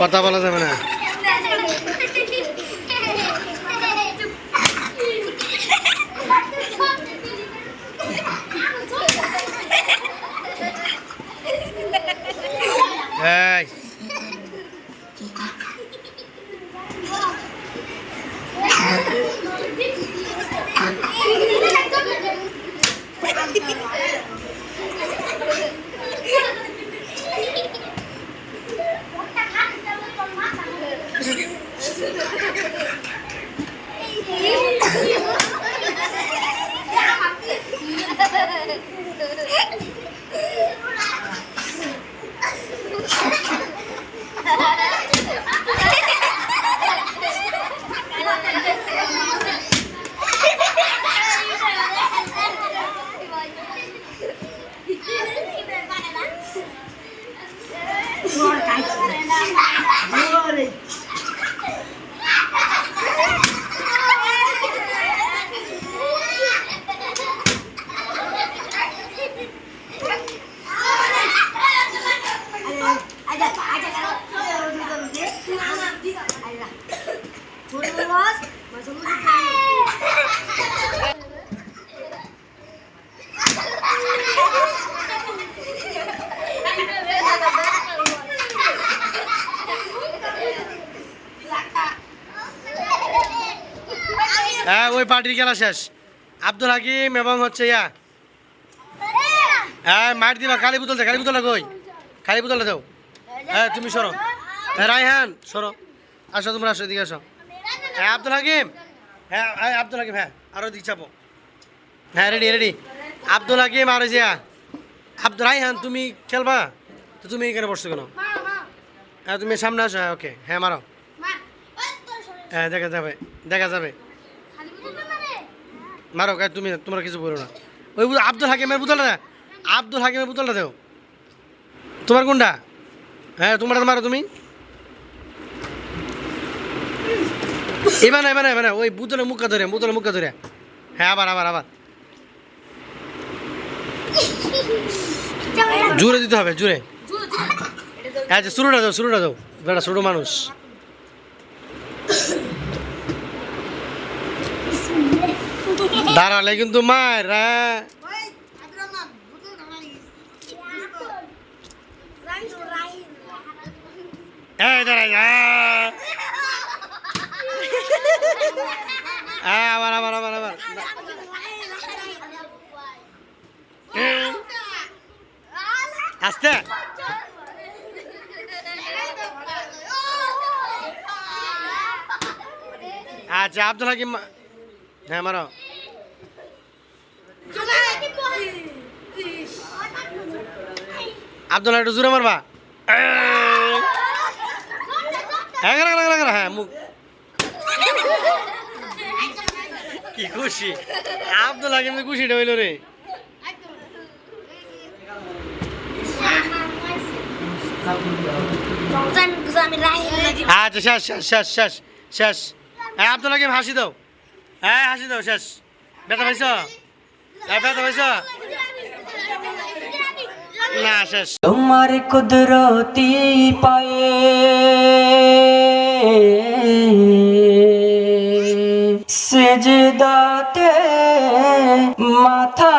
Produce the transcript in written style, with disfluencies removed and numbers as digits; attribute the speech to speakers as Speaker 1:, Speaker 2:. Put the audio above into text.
Speaker 1: কথা বলা যাবে না। এই হ্যাঁ, ওই পার্টির খেলা শেষ। আব্দুল হাকিম এবং হচ্ছে ইয়া, হ্যাঁ মার দিবা। খালি বোতল দে, খালি বোতলটা কই? খালি বোতলটা দাও। হ্যাঁ তুমি সরো। হ্যাঁ রায়হান সরো, আসো তোমরা, আসো এদিকে আসো। হ্যাঁ আব্দুল হাকিম, হ্যাঁ হ্যাঁ আব্দুল হাকিম, হ্যাঁ আরো দিক চাপো। হ্যাঁ রেডি রেডি। আব্দুল হাকিম আর জিয়া আব্দুল রায়হান, তুমি খেলবা তো তুমি এখানে বসছো কেন? হ্যাঁ তুমি সামনে আসো। হ্যাঁ ওকে, হ্যাঁ মারো। হ্যাঁ দেখা যাবে, দেখা যাবে, মারো। তুমি তোমরা কিছু বলো না। ওই আব্দুল হাকিমের বোতলটা, আব্দুল হাকিমের বোতলটা দেও। তোমার কোনটা? হ্যাঁ তোমার মারো তুমি। এবার এবার এবার ওই বোতলের মুখা ধরে, বোতলের মুখা ধরে। হ্যাঁ আবার আবার আবার জোরে দিতে হবে, জোরে। হ্যাঁ শুরুটা দাও, শুরুটা দাও, বেটা ছোটো মানুষ। দাঁড়ালে কিন্তু মার। হ্যাঁ দাঁড়াই, হ্যাঁ আবার আবার আবার আবার। আস্তে। আচ্ছা আব্দুল হাকিম, হ্যাঁ মারো। আব্দুল একটু জোরে মারবা। হ্যাঁ মুখ কি খুশি আব্দুল হাকিম, খুশিটা হইল রে। আচ্ছা শেষ শেষ শেষ শেষ শেষ। হ্যাঁ আব্দুল হাকিম হাসি দাও, হ্যাঁ হাসি দাও, শেষ। ব্যথা পাইছ? হ্যাঁ ব্যথা পাইছ না? শেষ।
Speaker 2: তোমার কুদরতি পায়ে সেজদাতে মাথা